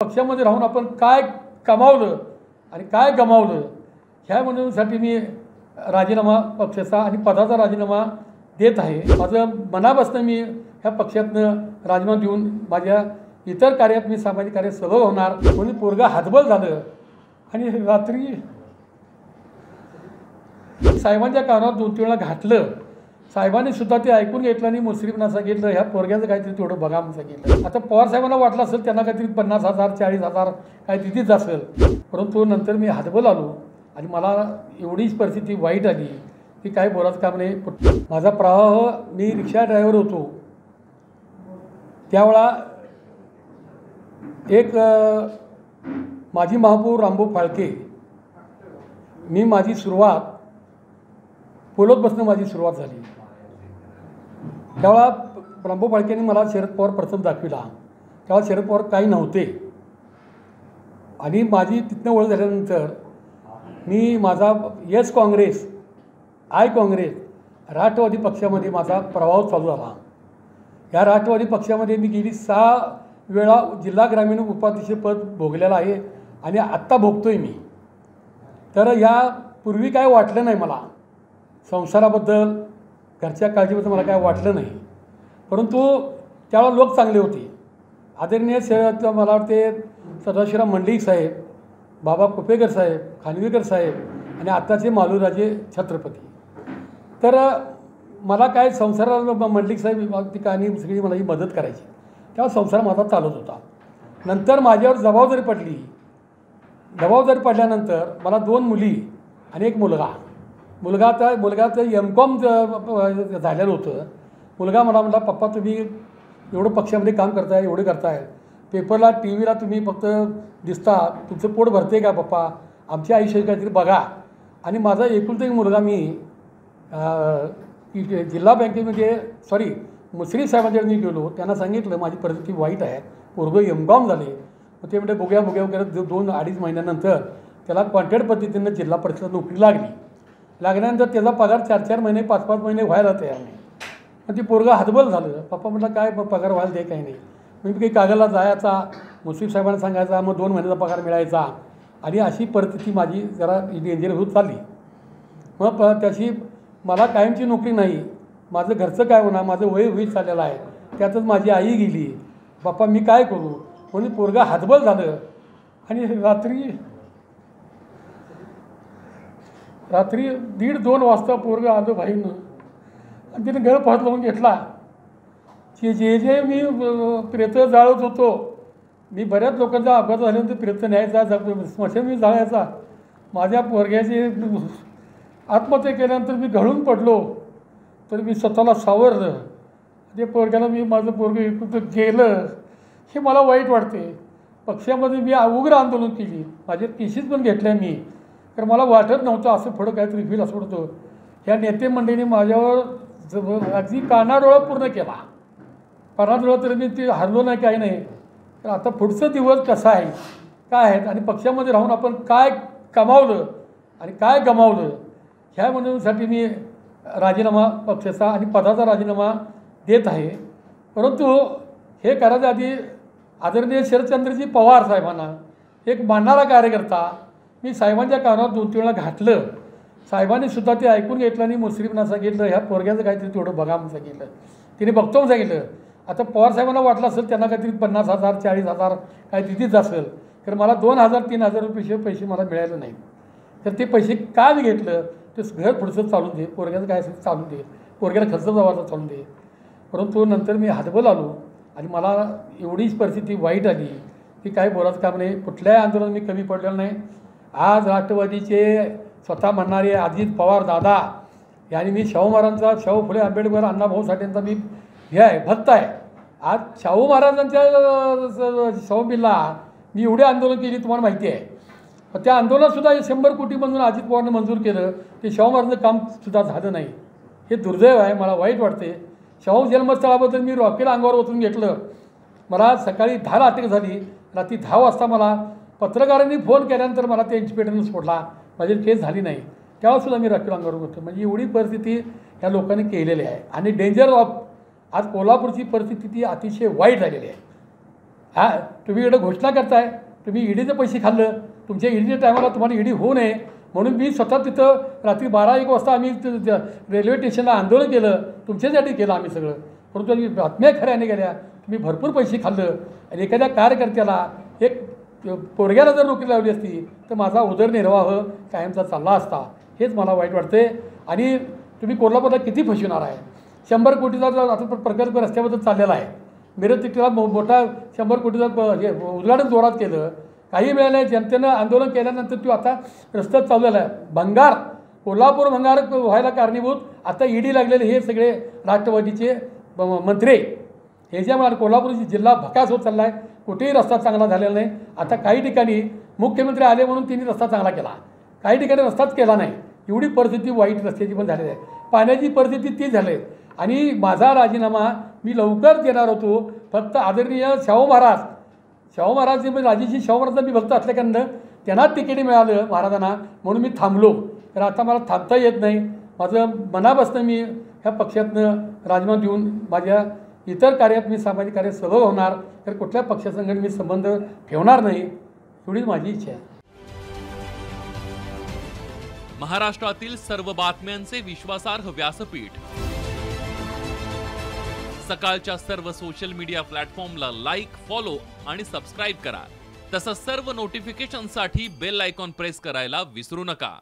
पक्षामध्ये राहून आपण काय कमावलं आणि काय गमावलं ह्या म्हणण्यासाठी मी राजीनामा पक्षाचा आणि पदाचा राजीनामा देत आहे। माझं मनापासून मी ह्या पक्षातनं राजीनामा देऊन माझ्या इतर कार्यात मी सामाजिक कार्यात सहभागी होणार। कोणी पोरगा हातबल झालं आणि रात्री साहेबांच्या कानावर 2-3 वेळा घातलं। साहेबांनी सुद्धा ते ऐकून घेतलं आणि मुश्रीफांना सांगितलं ह्या पोरग्याचं काहीतरी तेवढं बघा म्हणून सांगितलं। आता पवार साहेबांना वाटलं असेल त्यांना काहीतरी 50,000 40,000 काही तिथेच असेल, परंतु नंतर मी हातबल आलो आणि मला एवढीच परिस्थिती वाईट आली की काय बोलायचं काम नाही। माझा प्रवाह मी रिक्षा ड्रायव्हर होतो त्यावेळा एक माजी महापौर रामभाऊ फाळके मी माझी सुरुवात पोलोदपासून माझी सुरुवात झाली। त्यावेळा रामभाऊ फाळकेंनी मला शरद पवार प्रथम दाखविला। तेव्हा शरद पवार काही नव्हते आणि माझी तिथनं ओळख झाल्यानंतर मी माझा यस काँग्रेस आय काँग्रेस राष्ट्रवादी पक्षामध्ये माझा प्रवाह चालू झाला। या राष्ट्रवादी पक्षामध्ये मी गेली 6 वेळा जिल्हा ग्रामीण उपाध्यक्षपद भोगलेलं आहे आणि आत्ता भोगतोय मी। तर यापूर्वी काय वाटलं नाही मला, संसाराबद्दल घरच्या काळजीबद्दल मला काय वाटलं नाही, परंतु त्यावेळेला लोक चांगले होते। आदरणीय मला वाटते सदाशिवराव मंडलिक साहेब, बाबा कुपेकर साहेब, खानविकर साहेब आणि आत्ताचे मालूराजे छत्रपती। तर मला काय संसाराला मंडलिक साहेब ठिकाणी सगळी मला ही मदत करायची, तेव्हा संसार माझा चालत होता। नंतर माझ्यावर जबाबदारी पडली। जबाबदारी पडल्यानंतर मला 2 मुली आणि एक मुलगा मुलगाचं M.Com झालेलं होतं। मुलगा मला म्हटला, पप्पा तुम्ही एवढं पक्षामध्ये काम करताय, एवढं करताय, पेपरला TV ला तुम्ही फक्त दिसता, तुमचं पोट भरते का पप्पा, आमची आयुष्य काहीतरी बघा। आणि माझा एकुलता एक मुलगा मी जिल्हा बँकेमध्ये मुश्रीफ साहेबांच्याकडे मी गेलो, त्यांना सांगितलं माझी परिस्थिती वाईट आहे, पोरगं M.Com झाले। मग ते म्हणजे बघूया वगैरे 2-2.5 महिन्यानंतर त्याला कॉन्ट्रॅक्ट पद्धतीनं जिल्हा परिषद नोकरी लागल्यानंतर त्याचा पगार 4-4 महिने 5-5 महिने व्हायला तयार नाही। मग ती पोरगा हातबल झालं। पप्पा म्हटलं काय पगार व्हायला दे, काही नाही। मी काही कागदला जायचा, मुश्रीफ साहेबांना सांगायचा, मग 2 महिन्याचा पगार मिळायचा आणि अशी परिस्थिती माझी जरा डेंजर होत चालली। मग त्याची मला कायमची नोकरी नाही, माझं घरचं काय होणार, माझं वय होईत चाललेलं आहे, त्यातच माझी आई गेली। पप्पा मी काय करू, कोणी पोरगा हातबल झालं आणि रात्री 1:30-2 वाजता पोरगा आलं भाईनं आणि तिने गळफास लावून घेतला। जे मी प्रेत जाळत होतो, मी बऱ्याच लोकांचा अपघात झाल्यानंतर प्रेत न्यायचा, स्मशान मी जाळायचा। माझ्या पोरग्याची आत्महत्या केल्यानंतर मी गळून पडलो, तर मी स्वतःला सावरलं। ते पोरग्याला मी माझं पोरगं एकूण गेलं हे मला वाईट वाटते। पक्षामध्ये मी उग्र आंदोलन केली, माझे केसेस पण घेतल्या मी, तर मला वाटत नव्हतं असं पुढं काहीतरी होईल असं होतं। ह्या नेते मंडळीने माझ्यावर अगदी कानाडोळा पूर्ण केला, कानाडोळा तरी मी ते हरलो नाही, काही नाही। तर आता पुढचं दिवस कसा आहे काय आहेत आणि पक्षामध्ये राहून आपण काय कमावलं आणि काय गमावलं ह्या म्हणण्यासाठी मी राजीनामा पक्षाचा आणि पदाचा राजीनामा देत आहे। परंतु हे करायच्या आधी आदरणीय शरदचंद्रजी पवार साहेबांना एक मानणारा कार्यकर्ता मी साहेबांच्या कानावर 2-3 वेळा घातलं। साहेबांनी सुद्धा ते ऐकून घेतलं आणि मुश्रीफांना सांगितलं ह्या पोरग्याचं काहीतरी तेवढं बघा म्हणून सांगितलं। तिने बघतो म्हणून सांगितलं। आता पवार साहेबांना वाटलं असेल त्यांना काहीतरी 50,000 40,000 काही तिथेच असेल, तर मला 2,000-3,000 रुपये पैसे मला मिळाले नाही। तर ते पैसे का मी घेतलं, ते घर पुढचं चालून दे, पोरग्याचं काय असेल चालून दे, पोरग्याला खर्च जवाचा चालून दे। परंतु नंतर मी हातबल आलो आणि मला एवढीच परिस्थिती वाईट आली की काय बोलायचं काम नाही। कुठल्याही आंदोलन मी कमी पडलेलं नाही। आज राष्ट्रवादीचे स्वतः म्हणणारे अजित पवार दादा यांनी मी शाहू महाराजांचा, शाहू फुले आंबेडकर अण्णाभाऊ साठेंचा मी हे आहे भक्त आहे। आज शाहू महाराजांच्या शाहूबिल्ला मी एवढे आंदोलन केली तुम्हाला माहिती आहे। त्या आंदोलनातसुद्धा 100 कोटीमधून अजित पवारने मंजूर केलं, ते शाहू महाराजांचं कामसुद्धा झालं नाही। हे दुर्दैव आहे, मला वाईट वाटते। शाहू जन्मस्थळाबद्दल मी रॉकेल अंगावर ओतून घेतलं। मला सकाळी 10ला अटक झाली, रात्री 10 वाजता मला पत्रकारांनी फोन केल्यानंतर मला त्या इन्स्पेक्टरने सोडला, माझी केस झाली नाही। तेव्हासुद्धा मी रॉकेल अंगावर होतो। म्हणजे एवढी परिस्थिती ह्या लोकांनी केलेली आहे आणि डेंजर ऑफ आज कोल्हापूरची परिस्थिती ती अतिशय वाईट झालेली आहे। हा तुम्ही इकडे घोषणा करताय, तुम्ही ईडीचे पैसे खाल्लं, तुमच्या ईडीच्या टायमाला तुम्हाला ईडी होऊ नये म्हणून मी स्वतः तिथं रात्री 12-1 वाजता आम्ही रेल्वे स्टेशनला आंदोलन केलं, तुमच्यासाठी केलं आम्ही सगळं. परंतु आम्ही बातम्या खऱ्याने गेल्या, तुम्ही भरपूर पैसे खाल्लं आणि एखाद्या कार्यकर्त्याला एक पोरग्याला जर नोकरी लावली असती तर माझा उदरनिर्वाह कायमचा चालला असता. हेच मला वाईट वाटते. आणि तुम्ही कोल्हापूरला किती फसवणार आहे? 100 कोटीचा आता प्रकल्प रस्त्याबद्दल चाललेला आहे. मिरज तिकडला मोठा 100 कोटीचा हे उद्घाटन जोरात केलं. काही वेळेला जनतेनं आंदोलन केल्यानंतर तो आता रस्त्यात चाललेला आहे. भंगार, कोल्हापूर भंगार व्हायला कारणीभूत आता ईडी लागलेले हे सगळे राष्ट्रवादीचे मंत्री. हे जे मला कोल्हापूर जिल्हा भकास होत चालला आहे. कुठेही रस्ता चांगला झालेला नाही. आता काही ठिकाणी मुख्यमंत्री आले म्हणून त्यांनी रस्ता चांगला केला, काही ठिकाणी रस्ताच केला नाही. एवढी परिस्थिती वाईट रस्त्याची पण झालेली आहे. पाण्याची परिस्थिती ती झाली आहे. आणि माझा राजीनामा मी लवकर देणार होतो, फक्त आदरणीय शाहू महाराज जे राजेशी शाहू महाराजांना मी भक्त असल्याकारणानं त्यांना तिकीट मिळालं महाराजांना, म्हणून मी थांबलो. तर आता मला थांबता येत नाही. माझं मनापासून मी ह्या पक्षातनं राजीनामा देऊन माझ्या इतर कार्यात मी सामाजिक कार्यात सहभाग होणार, तर कुठल्या पक्षासंगत मी संबंध ठेवणार नाही, एवढीच माझी इच्छा आहे. महाराष्ट्रातील सर्व बातम्यांचे विश्वासार्ह व्यासपीठ, सकाळच्या सर्व सोशल मीडिया प्लॅटफॉर्मला लाईक, फॉलो आणि सबस्क्राईब करा. तसंच सर्व नोटिफिकेशनसाठी बेल आयकॉन प्रेस करायला विसरू नका.